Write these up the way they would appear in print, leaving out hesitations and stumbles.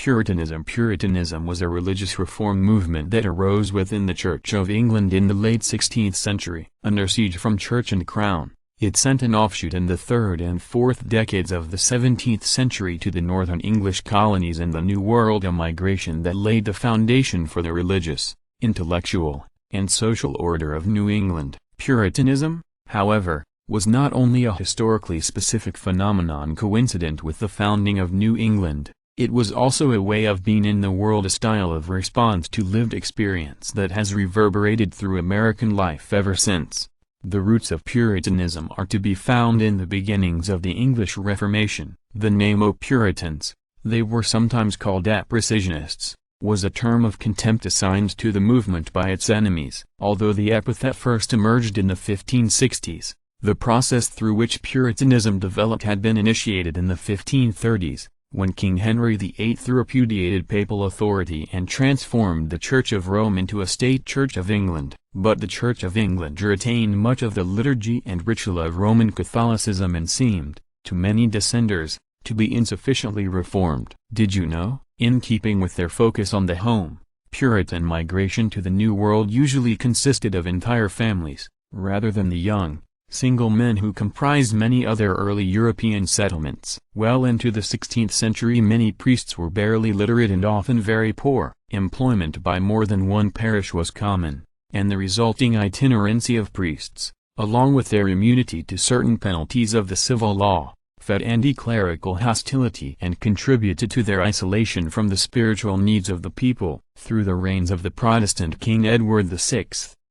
Puritanism was a religious reform movement that arose within the Church of England in the late 16th century. Under siege from church and crown, it sent an offshoot in the 3rd and 4th decades of the 17th century to the northern English colonies and the New World, a migration that laid the foundation for the religious, intellectual, and social order of New England. Puritanism, however, was not only a historically specific phenomenon coincident with the founding of New England. It was also a way of being in the world, a style of response to lived experience that has reverberated through American life ever since. The roots of Puritanism are to be found in the beginnings of the English Reformation. The name of Puritans, they were sometimes called appreciationists, was a term of contempt assigned to the movement by its enemies. Although the epithet first emerged in the 1560s, the process through which Puritanism developed had been initiated in the 1530s. When King Henry VIII repudiated papal authority and transformed the Church of Rome into a state Church of England. But the Church of England retained much of the liturgy and ritual of Roman Catholicism and seemed, to many dissenters, to be insufficiently reformed. Did you know? In keeping with their focus on the home, Puritan migration to the New World usually consisted of entire families, rather than the young, single men who comprised many other early European settlements. Well into the 16th century many priests were barely literate and often very poor. Employment by more than one parish was common, and the resulting itinerancy of priests, along with their immunity to certain penalties of the civil law, fed anti-clerical hostility and contributed to their isolation from the spiritual needs of the people. Through the reigns of the Protestant King Edward VI,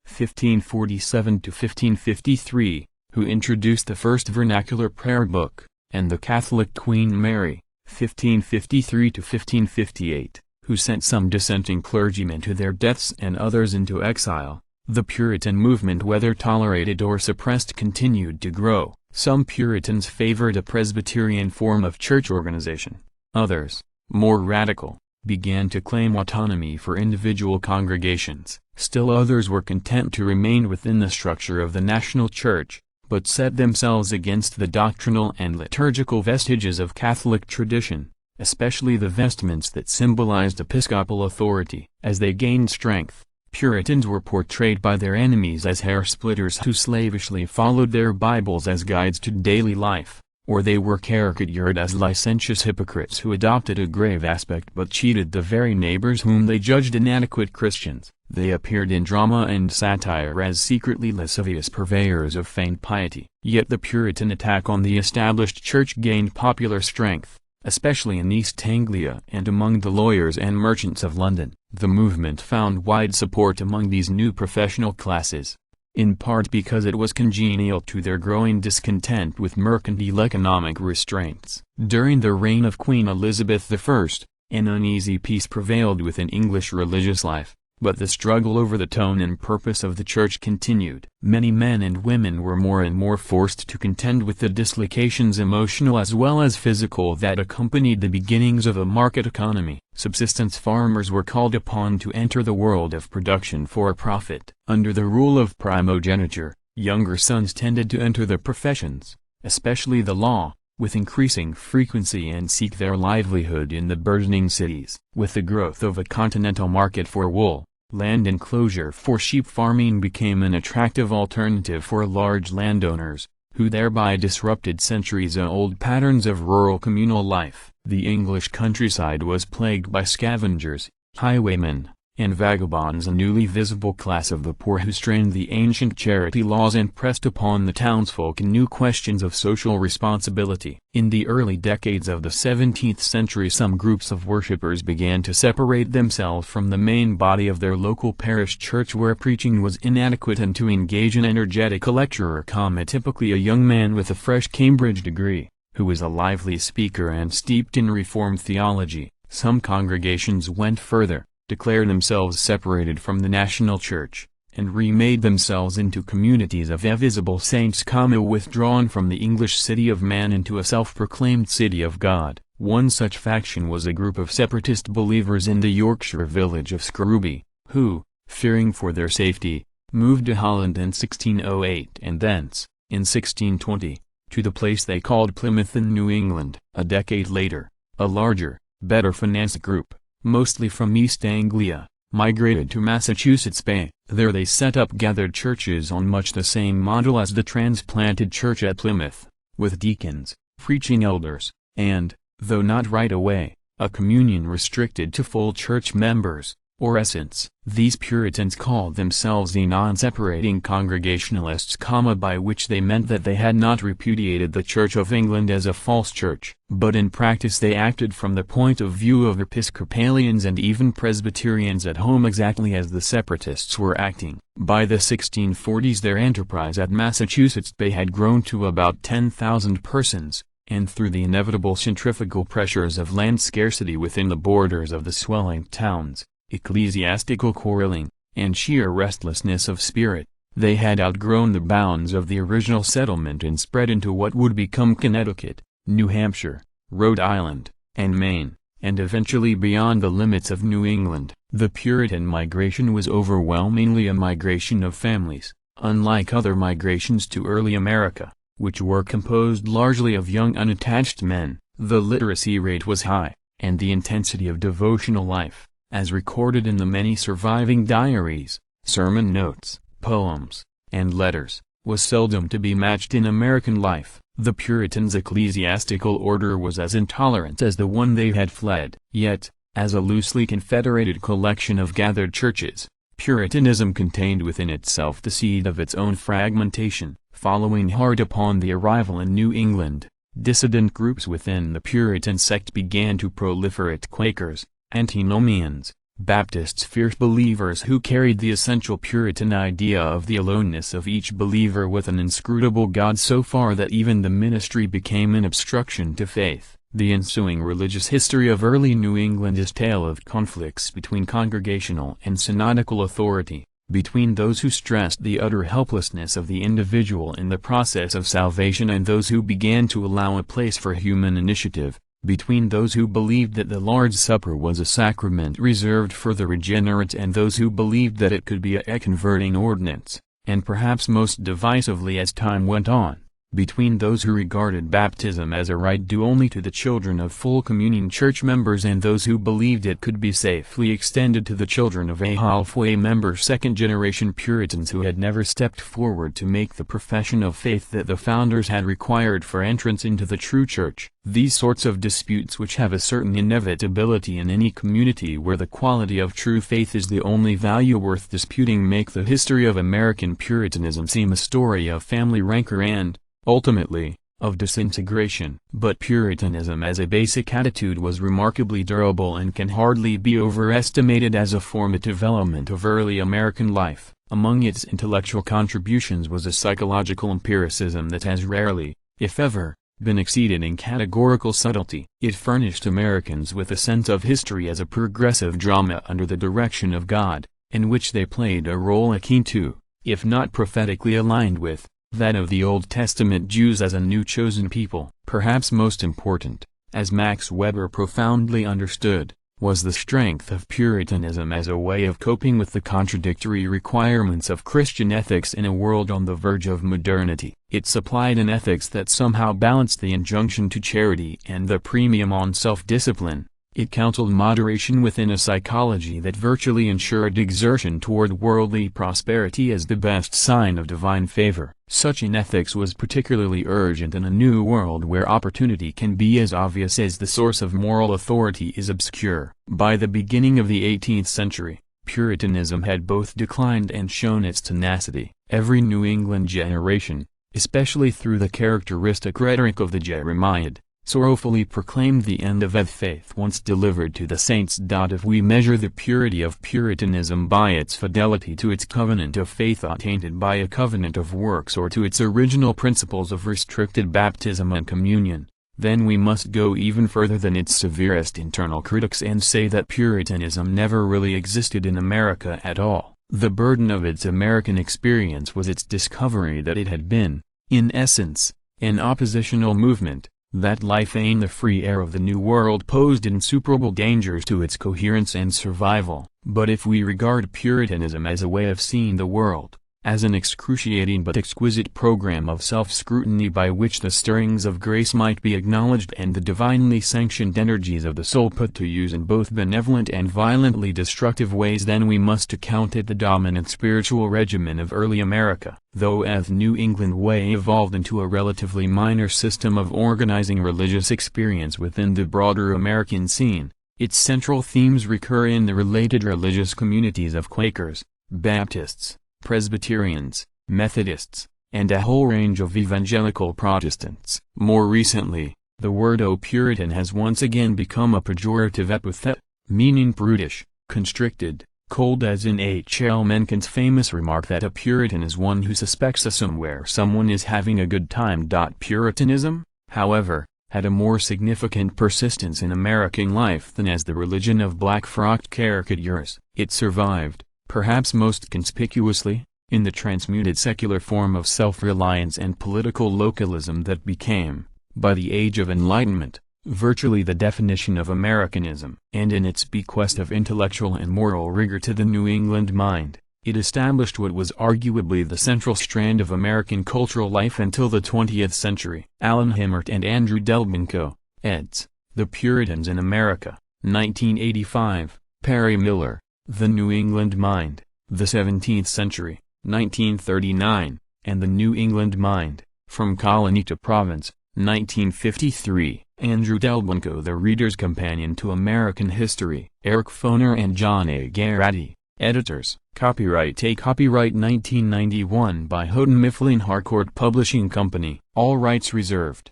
1547–1553, who introduced the first vernacular prayer book, and the Catholic Queen Mary, 1553–1558, who sent some dissenting clergymen to their deaths and others into exile, the Puritan movement, whether tolerated or suppressed, continued to grow. Some Puritans favored a Presbyterian form of church organization. Others, more radical, began to claim autonomy for individual congregations. Still others were content to remain within the structure of the national church, but set themselves against the doctrinal and liturgical vestiges of Catholic tradition, especially the vestments that symbolized episcopal authority. As they gained strength, Puritans were portrayed by their enemies as hair-splitters who slavishly followed their Bibles as guides to daily life, or they were caricatured as licentious hypocrites who adopted a grave aspect but cheated the very neighbors whom they judged inadequate Christians. They appeared in drama and satire as secretly lascivious purveyors of feigned piety. Yet the Puritan attack on the established church gained popular strength, especially in East Anglia and among the lawyers and merchants of London. The movement found wide support among these new professional classes, in part because it was congenial to their growing discontent with mercantile economic restraints. During the reign of Queen Elizabeth I, an uneasy peace prevailed within English religious life, but the struggle over the tone and purpose of the church continued. Many men and women were more and more forced to contend with the dislocations, emotional as well as physical, that accompanied the beginnings of a market economy. Subsistence farmers were called upon to enter the world of production for profit. Under the rule of primogeniture, younger sons tended to enter the professions, especially the law, with increasing frequency and seek their livelihood in the burgeoning cities. With the growth of a continental market for wool, land enclosure for sheep farming became an attractive alternative for large landowners, who thereby disrupted centuries-old patterns of rural communal life. The English countryside was plagued by scavengers, highwaymen, and vagabonds, a newly visible class of the poor who strained the ancient charity laws and pressed upon the townsfolk new questions of social responsibility. In the early decades of the 17th century, some groups of worshippers began to separate themselves from the main body of their local parish church where preaching was inadequate, and to engage an energetic lecturer, typically a young man with a fresh Cambridge degree, who was a lively speaker and steeped in Reformed theology. Some congregations went further, declared themselves separated from the national church, and remade themselves into communities of invisible saints, withdrawn from the English city of man into a self-proclaimed city of God. One such faction was a group of separatist believers in the Yorkshire village of Scrooby, who, fearing for their safety, moved to Holland in 1608 and thence, in 1620, to the place they called Plymouth in New England. A decade later, a larger, better financed group, mostly from East Anglia, migrated to Massachusetts Bay. There they set up gathered churches on much the same model as the transplanted church at Plymouth, with deacons, preaching elders, and, though not right away, a communion restricted to full church members, or essence. These Puritans called themselves the non-separating Congregationalists, by which they meant that they had not repudiated the Church of England as a false church, but in practice they acted from the point of view of Episcopalians and even Presbyterians at home exactly as the Separatists were acting. By the 1640s their enterprise at Massachusetts Bay had grown to about 10,000 persons, and through the inevitable centrifugal pressures of land scarcity within the borders of the swelling towns, ecclesiastical quarreling, and sheer restlessness of spirit, they had outgrown the bounds of the original settlement and spread into what would become Connecticut, New Hampshire, Rhode Island, and Maine, and eventually beyond the limits of New England. The Puritan migration was overwhelmingly a migration of families, unlike other migrations to early America, which were composed largely of young unattached men. The literacy rate was high, and the intensity of devotional life, as recorded in the many surviving diaries, sermon notes, poems, and letters, was seldom to be matched in American life. The Puritans' ecclesiastical order was as intolerant as the one they had fled. Yet, as a loosely confederated collection of gathered churches, Puritanism contained within itself the seed of its own fragmentation. Following hard upon the arrival in New England, dissident groups within the Puritan sect began to proliferate: Quakers, Antinomians, Baptists, fierce believers who carried the essential Puritan idea of the aloneness of each believer with an inscrutable God so far that even the ministry became an obstruction to faith. The ensuing religious history of early New England is a tale of conflicts between congregational and synodical authority, between those who stressed the utter helplessness of the individual in the process of salvation and those who began to allow a place for human initiative, between those who believed that the Lord's Supper was a sacrament reserved for the regenerate and those who believed that it could be a converting ordinance, and perhaps most divisively as time went on, between those who regarded baptism as a right due only to the children of full communion church members and those who believed it could be safely extended to the children of a halfway member. Second-generation Puritans who had never stepped forward to make the profession of faith that the founders had required for entrance into the true church. These sorts of disputes, which have a certain inevitability in any community where the quality of true faith is the only value worth disputing, make the history of American Puritanism seem a story of family rancor and, ultimately, of disintegration. But Puritanism as a basic attitude was remarkably durable and can hardly be overestimated as a formative element of early American life. Among its intellectual contributions was a psychological empiricism that has rarely, if ever, been exceeded in categorical subtlety. It furnished Americans with a sense of history as a progressive drama under the direction of God, in which they played a role akin to, if not prophetically aligned with, that of the Old Testament Jews as a new chosen people. Perhaps most important, as Max Weber profoundly understood, was the strength of Puritanism as a way of coping with the contradictory requirements of Christian ethics in a world on the verge of modernity. It supplied an ethics that somehow balanced the injunction to charity and the premium on self-discipline. It counseled moderation within a psychology that virtually ensured exertion toward worldly prosperity as the best sign of divine favor. Such an ethics was particularly urgent in a new world where opportunity can be as obvious as the source of moral authority is obscure. By the beginning of the 18th century, Puritanism had both declined and shown its tenacity. Every New England generation, especially through the characteristic rhetoric of the Jeremiad, sorrowfully proclaimed the end of faith once delivered to the saints. If we measure the purity of Puritanism by its fidelity to its covenant of faith attainted by a covenant of works or to its original principles of restricted baptism and communion, then we must go even further than its severest internal critics and say that Puritanism never really existed in America at all. The burden of its American experience was its discovery that it had been, in essence, an oppositional movement, that life in the free air of the New World posed insuperable dangers to its coherence and survival. But if we regard Puritanism as a way of seeing the world, as an excruciating but exquisite program of self-scrutiny by which the stirrings of grace might be acknowledged and the divinely sanctioned energies of the soul put to use in both benevolent and violently destructive ways, then we must account it the dominant spiritual regimen of early America. Though the New England way evolved into a relatively minor system of organizing religious experience within the broader American scene, its central themes recur in the related religious communities of Quakers, Baptists, Presbyterians, Methodists, and a whole range of evangelical Protestants. More recently, the word Puritan has once again become a pejorative epithet, meaning prudish, constricted, cold, as in H. L. Mencken's famous remark that a Puritan is one who suspects somewhere someone is having a good time. Puritanism, however, had a more significant persistence in American life than as the religion of black-frocked caricatures. It survived, perhaps most conspicuously, in the transmuted secular form of self-reliance and political localism that became, by the Age of Enlightenment, virtually the definition of Americanism. And in its bequest of intellectual and moral rigor to the New England mind, it established what was arguably the central strand of American cultural life until the 20th century. Alan Himmert and Andrew Delbanco, eds. The Puritans in America, 1985, Perry Miller, The New England Mind, the 17th Century, 1939, and The New England Mind, From Colony to Province, 1953, Andrew Delbanco, The Reader's Companion to American History, Eric Foner and John A. Garrity, editors. Copyright 1991 by Houghton Mifflin Harcourt Publishing Company, all rights reserved.